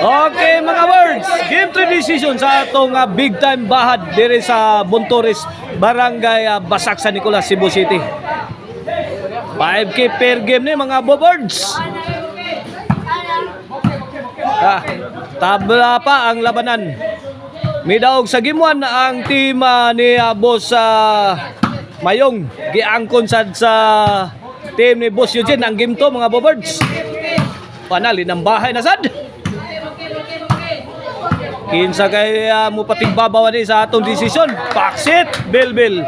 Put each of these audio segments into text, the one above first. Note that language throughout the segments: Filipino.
Okay mga birds, game 3 decision sa atong big time bahad dire sa Buntores, Barangay Basak, San Nicolas, Cebu City. 5K per game ni mga birds. Tabla pa ang labanan. Midaog sa game 1 ang team ni Boss Mayong. Giangkon sad sa team ni Boss Eugene ang game 2 mga birds. Panalin ang bahay na sad. Kinsa kay mo patigbabaw ni sa atong desisyon. Paksit, Bilbil.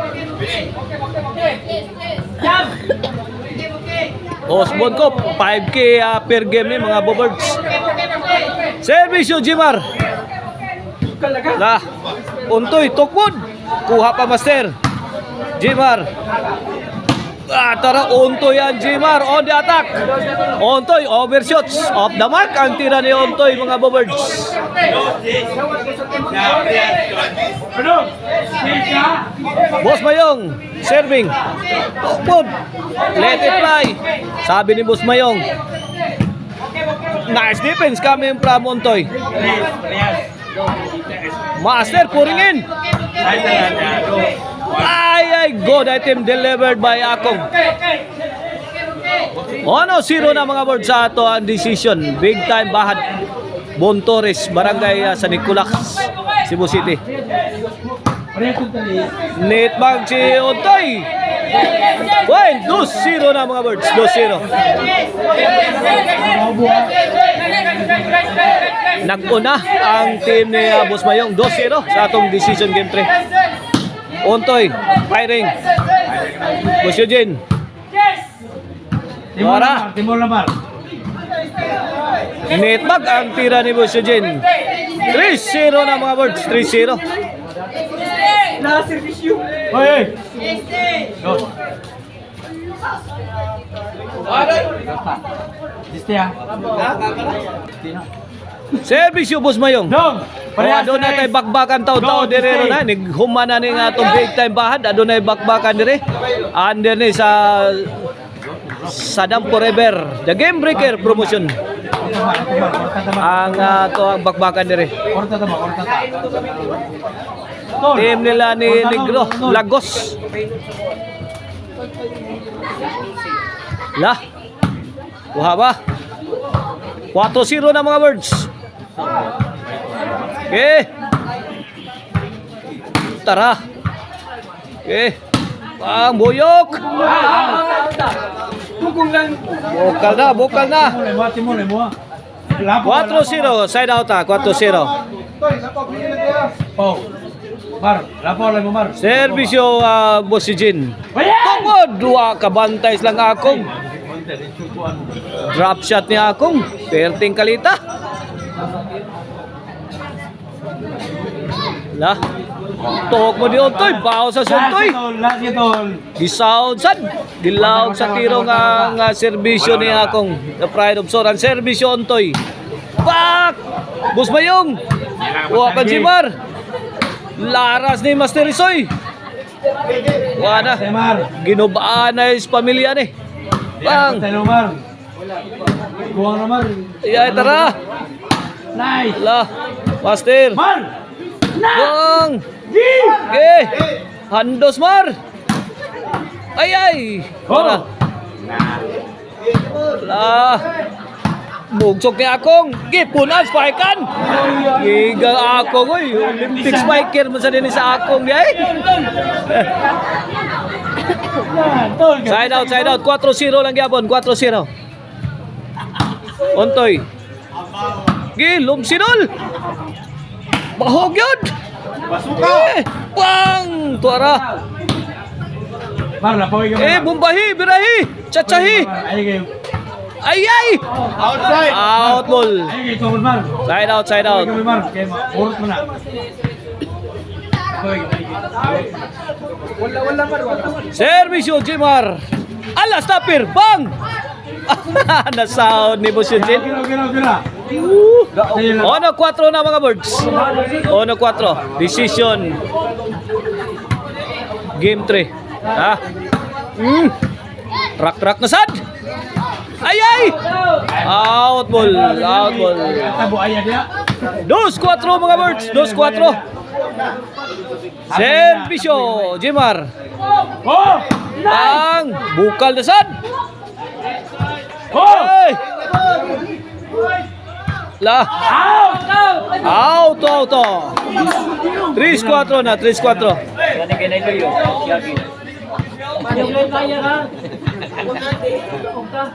Osbon ko 5K per game ni mga birds. Servisyo Jimar. Lah, untoy tukod. Kuha pa master. Jimar. Tara, Ontoy yan, Jimar, on the attack. Ontoy, overshoots, off the mark. Ang tira ni Ontoy, mga birds. Boss Mayong, serving. Good. Let it fly. Sabi ni Boss Mayong. Nice defense coming from Ontoy. Master pouring in. Ay, good item delivered by Akong. 1-0 na mga birds sa ato ang decision. Big time bahad. Buntores, Barangay San Nicolas, Cebu City. Net bang si Ontoy. Well, 2-0 na mga birds. 2-0. Nag-una ang team ni Boss Mayong. 2-0 sa atong decision game 3. Ontoy, firing. Boss Eugene. Wara. Netbag ang tira ni Boss Eugene. 3-0 na mga birds. 3-0. Hoy! Servisyo Boss Mayong. Doon na tayo bakbakan tao-tao dire na. Naghuma na ni atong big time bahad. Doon na bakbakan dire. Under ni sa Sadam Forever. The Game Breaker promotion. Ang bakbakan dire. Team nila ni Negro Lagos. Lah. Kuha ba? 4-0 na mga birds. Okay. Tara. Okay. Pang buyok. Bukal na. 4-0. Side out 4-0. Oh. Mar, Mar. Servisyo Boss Eugene. Tungod, 2 kabantay lang Akong. Drop shot ni Akong. Perting kalita. Lah. Tuhok mo di Ontoy. Baho sa Suntoy. Gisound sad. Dilawag sa tiro nga servisyo ni Akong. The pride of Soran. Servisyo Ontoy. Pak! Boss Mayong. Kuha pa Jimar. Laras ni Master Isoy. Wala. Ginubaan na is pamilya ni. Bang. Iya tara. Nice. Lah. Master. Bang. Okay. Handos Mar. Ay. Wala. Lah. Bugsok ni Akong. Gipunan, spikan. Giga Akong. Uy, Olympic spiker man sa din sa Akong. Side out. 4-0 lang gyapon. 4-0. Ontoy. Gilom sinol. Bahog yun. Bang. Tuara. Bumbahi, birahi. Chachahi. Ay! Outside. Out ball. Side out. Servisyo Jimar. Ala stopper. Bang! Nasound ni Boss Eugene. 1-4 na mga birds. 1-4. Decision. Game 3. Track na sad. Ay, ay! Out ball. Out ball. Tabo ayan dia. 2-4 mga birds. 2-4. Servisyo, Jimar. Oh! Ang bukal na sad. Oh! Ay! La. Out! Out, out. 3-4 na, 3-4.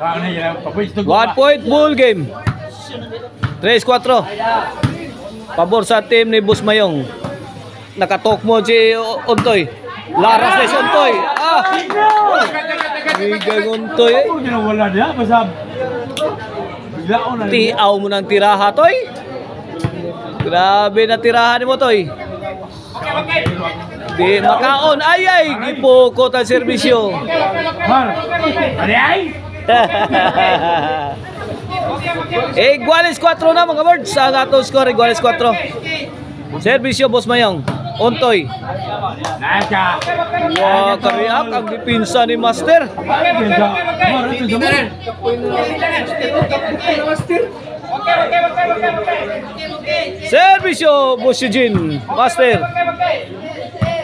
Ano yan? Papulis to. 1 point bull game. 3-4. Pabor sa team ni Boss Mayong. Nakatok mo si Untoy. Laras na si Untoy. Ah! Bigay Untoy eh. Ano ginawala dia? Basta biglaon na. Tiaw mo ng tiraha, Toy. Grabe na tirahan mo, Toy. Di makaon. Ay, ay. Gipukot ang serbisyo. Mar. Ari ay. Iguales 4 na mga birds. Ang atong score, iguales 4. Serbisyo, Boss Mayong. Untoy. Nice ka. Wow, kariyak ang dipinsa ni Master. Mar, ito sa Servisyo, Boss Eugene. Master.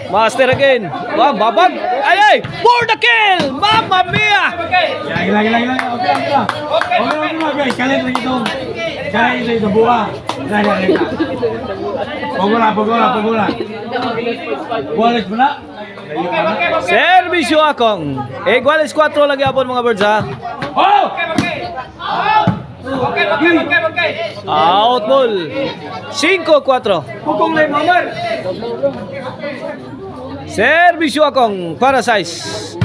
Master again. Wow, babag. Ay, ay. For the kill. Mamma mia. Lagi. Okay, guys. Kalian lagi itu. Kalian itu buah. Lagi. Pagula. Boleh pula. Servisyo akong. Iguales 4 lagi apon mga birds ha. Oh! Out ball. 5-4. Pukul lagi Mamar. Servisyo akong para size.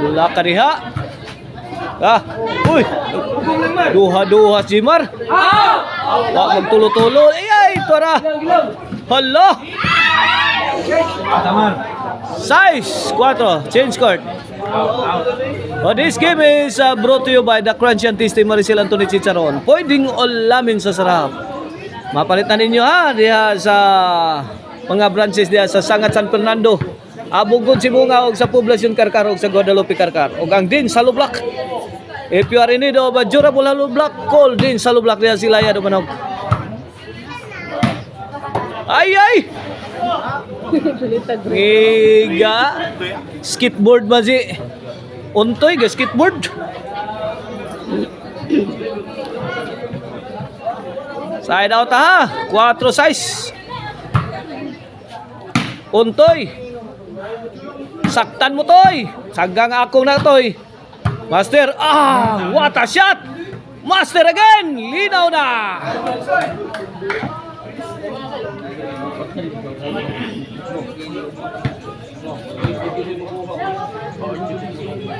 Lula ka diha. Ah, uy. Duha-duha si Mar. Wa magtulo-tulo. Ay, tara. Hala. Tamar. Size 4. Change court. Oh, this game is brought to you by the Crunch and Tasty Maricel Anthony Chicharon. Pwedeng ulamin sa sarap. Mapalitan ninyo ha diha sa mga branches diha sa Sangat San Fernando, Abugod Sibunga ug sa Poblacion Karkar ug sa Guadalupe Karkar ug ang din sa Lublak. If you are in need of a durable hollow block, call din sa Lublak diha sila ya dumanog. Ay ay. Giga skateboard ba si Untoy ga skateboard. Side out ha. 4 size. Untoy. Saktan mo toy. Sagang akong na toy. Master, what a shot. Master again. Linaw na.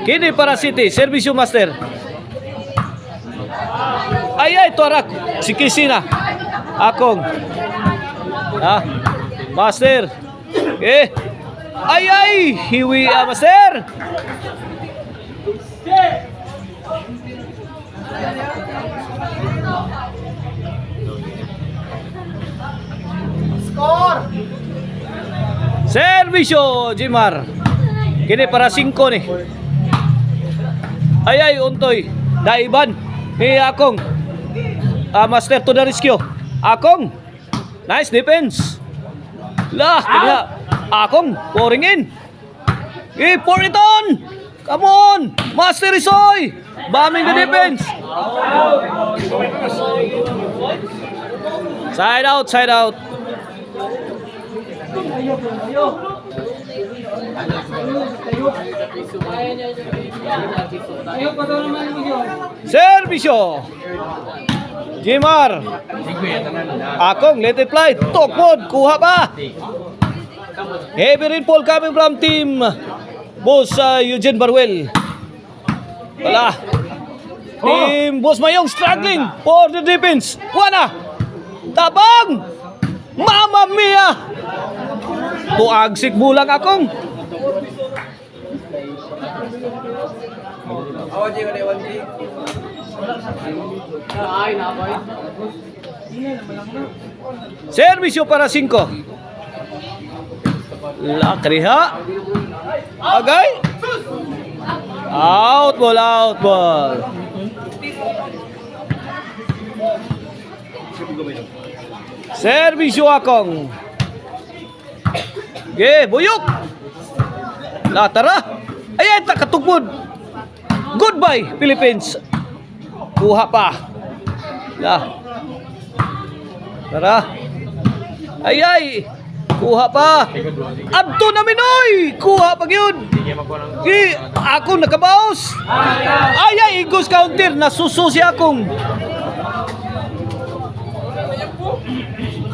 Kini para City, Servisyo Master. Ay ay tuarak si Kisina. Akong. Master. Ay ay hiwi Master. Score. Servisyo Jimar. Kini para 5 ni. Ay ay Untoy. Daiban. Akong. Master to the rescue. Akong. Nice defense. Lah, kaya akong pouring in. Pour it on. Come on. Master Isoy. Bombing the defense. Side out, side out. Servisyo Jimar. Akong let it fly. Tokpod. Kuha pa. Heavy rainfall coming from team Boss Eugene Baruel. Wala. Team Boss Mayong struggling for the defense. Wana. Tabang. Mamma mia. Tuagsik bulang akong. Servisyo para 5. Lakriha. Agay. Out ball, out ball. Serbisyo Akong. Ge, buyok. La, tara. Ayan, katugpod. Goodbye, Philippines. Kuha pa. La. Tara. Ay. Kuha pa. Adto na Minoy. Kuha pa yun. Ako nakabaos. Ay, igos counter. Nasususi akong.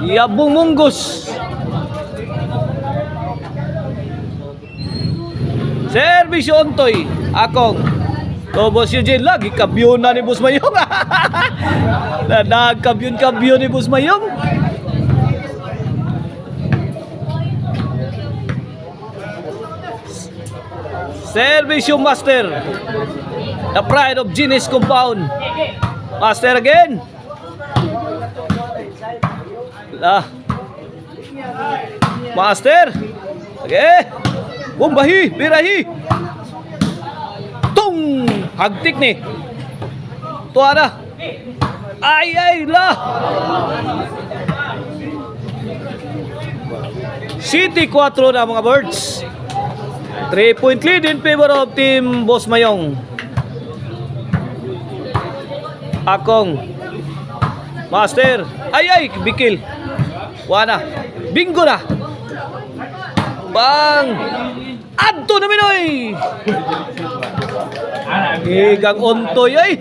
Yabong munggos. Serbisyo Ontoy. Akong. Boss Eugene, lagi kabyon na ni Boss Mayong. Nagkabyon ni Boss Mayong. Serbisyo Master. The pride of Genius Compound. Master again. Master. Okay. Bumbahi, birahi. Tung! Hagtik ni. Tuara. Ay lah. City 4 na mga birds. 3-point lead in favor of team Boss Mayong. Akong. Master. Ay, bikil. Wana. Bingo na. Bang. Adto na Minoy. Igang Ontoy ay.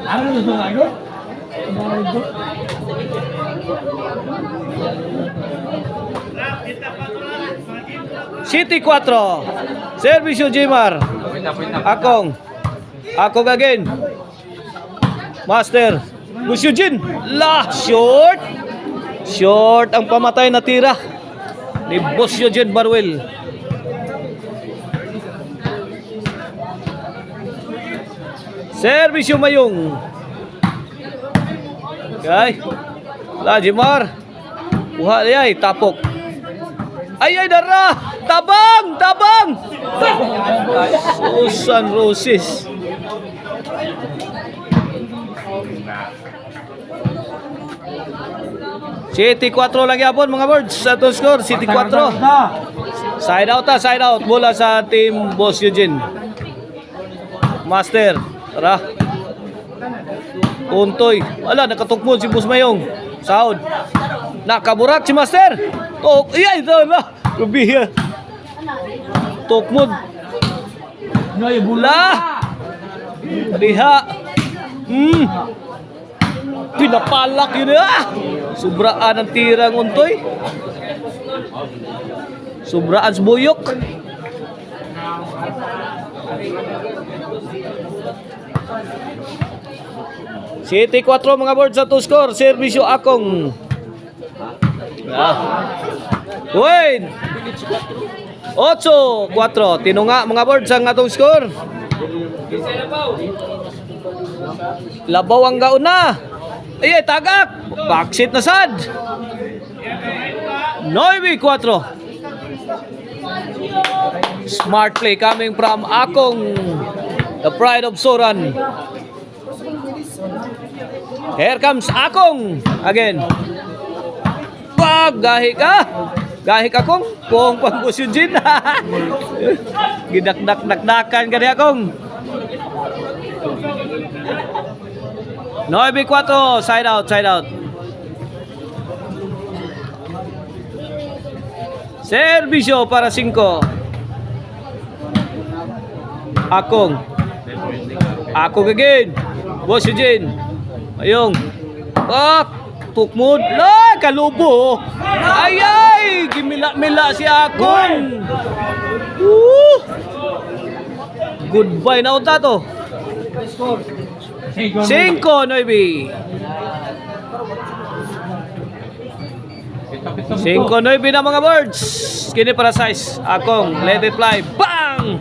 Ano gusto nga yun? City 4. Servisyo Jimar. Akong again. Master. Boss Eugene. Short. Short ang pamatay na tira ni Boss Eugene Barwell. Servisyo Mayong. Okay. Jimar. Kuha ay tapok. Ay dara. Tabang. Susan Roses. City 4 lang yapon mga birds sa to score. City 4. Side out bola sa team Boss Eugene. Master. Tara. Untoy. Ala, nakatukmod si Boss Mayong. Saud. Nakaburak si Master. Tok. Iyay, ito na. Rubiya. Tukmod. Noy, Bula. Diha. Pinapalak yun na. Sobraan ang tirang Untoy. Sobraan sa buyok. City 4 mga board sa to score. Servisyo Akong. Wait. 8-4. Tinunga mga board sa atong score. Labaw ang gauna. Ay, tagak. Backseat na sad. 9-4. Smart play coming from Akong. The pride of Soran. Here comes Akong again. Gahi ka Akong. Kung pang Boss Eugene. Gidak-dak-dak-dakan ka ni Akong. 9-4. Side out. Servisyo para 5. Akong again. Boss Eugene. Ayong. Tukmod. Kalubo. Ay. Gimila si Akong. Goodbye na unta to. 5-9. Cinco 9 na mga birds. Skinny para size. Akong. Let it fly. Bang!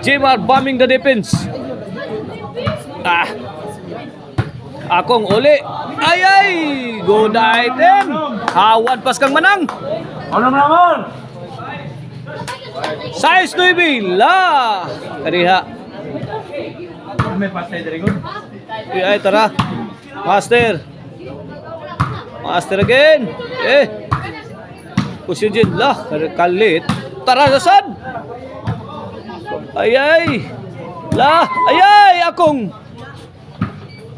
Jimar bombing the defense. Akong uli. Ay. Good item. Hawan pas kang manang. Ano naman? Size 9. Kariha. May patay dari ko. Ay, tara. Master. Master again. Pusyujin lah. Kalit. Tarasan. Ayay. Lah. Ayay. Akong.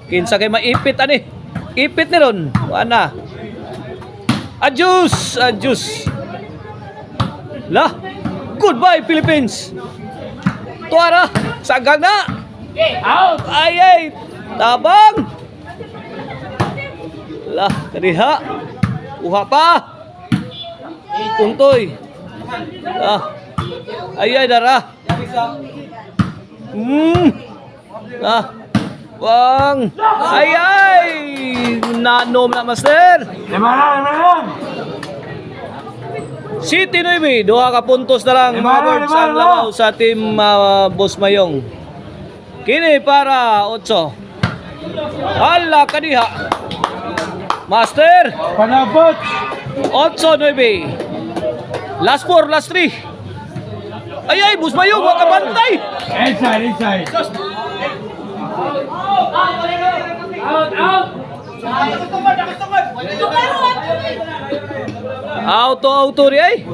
Kinsa kay maipit ani. Ipit ni ron. Ana. Adjust. Adjust. Lah. Goodbye Philippines. Tuara. Sagang na. Out! Ayay. Tabang. Lah. Kadiha. Uha pa. Untoy. Ah. Ayay dara. Ah. Bang. Ayay. Nanom na master. Lima lang! City Nueve, duha ka puntos na lang mga birds ang labaw sa team Boss Mayong. Kini para 8. Hala kadiha. Master. Panabot! 8-9. Last 4, last 3. Ay, Boss Mayong, wag ka bantay. Inside! Out! Auto ri ay.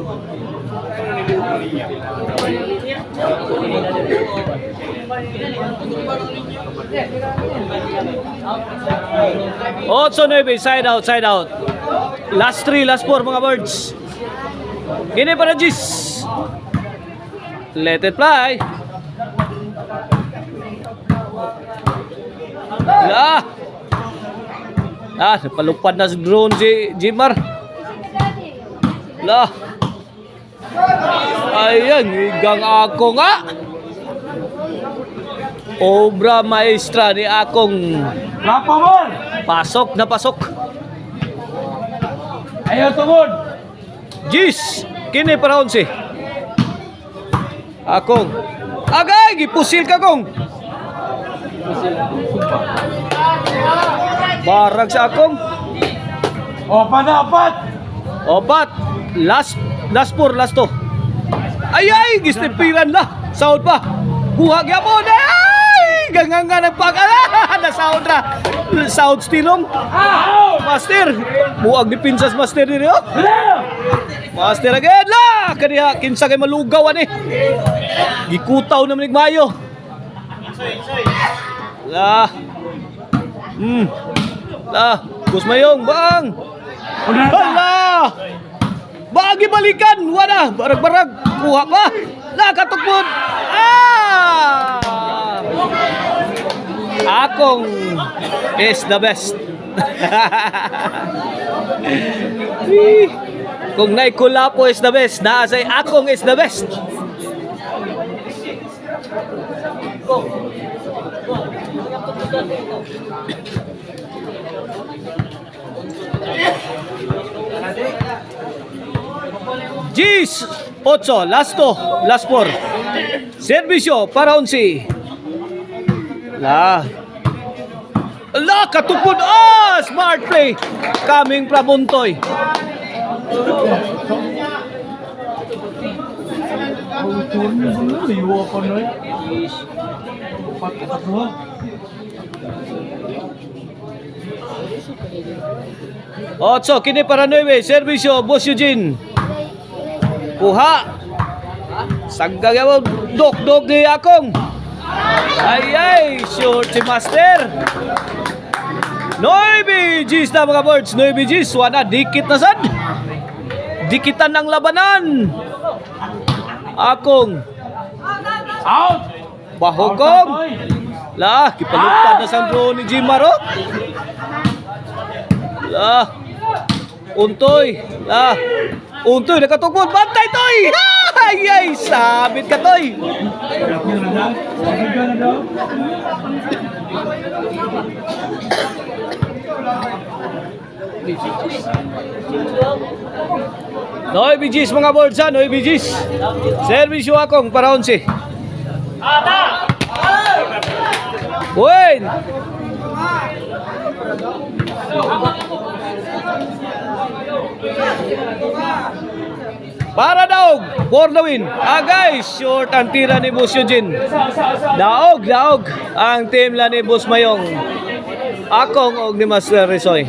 Otso 9, side out. Last 3, last 4 mga birds. Kini para Gis. Let it fly. Napalupad na sa drone si Jimar. Lah. Ayan, igang ako nga. Obra maestra ni akong Lapamon! pasok na pasok. Ayaw tungod! Gis, kini para 11. Akong. Agay, gipusil ka kong. Barag sa akong. Apat! Opat. Last 4, last 2. Ay, gistipiran na. Sound pa. Buhag yapon. Ay, ganganga nagpakala. Nasound na. Sound stilong. Master. Buhag ni Pinsas Master diri oh. Master again la. Kaniya kinsa kay malugaw ani. Gikutaw na manig mayo. Lah. Lah, Boss Mayong, bang. Hala! Bagi balikan, wala, barag-barag, kuha pa. Nakatukod. Akong is the best. Kung naikula po is the best, naasay akong is the best. Gis 8, last 2, last 4. Servisyo para 11. La. La katupod. Smart play coming from Buntoy. Otso, kini para 9. Servisyo, Boss Eugene. Kuha. Sagdag yaw dok ni akong. Ay, short si Master. 9 G's na mga birds. 9 G's. Wana, dikit na sad. Dikitan ng labanan. Akong. Out! Bahogong. Lah, kipalupad na sa drone ni Jimaro. Lah. Untoy. Lah. Untoy, nakatukod. Bantay, Toy! Ay, sabit ka, Toy. Noy BGs mga birds ha, Noy BGs. Servisyo akong para 11. Win! Para daog, for the win. Guys, short ang tira ni Boss Eugene. Daog ang team la ni Boss Mayong. Akong og ni Master Risoy.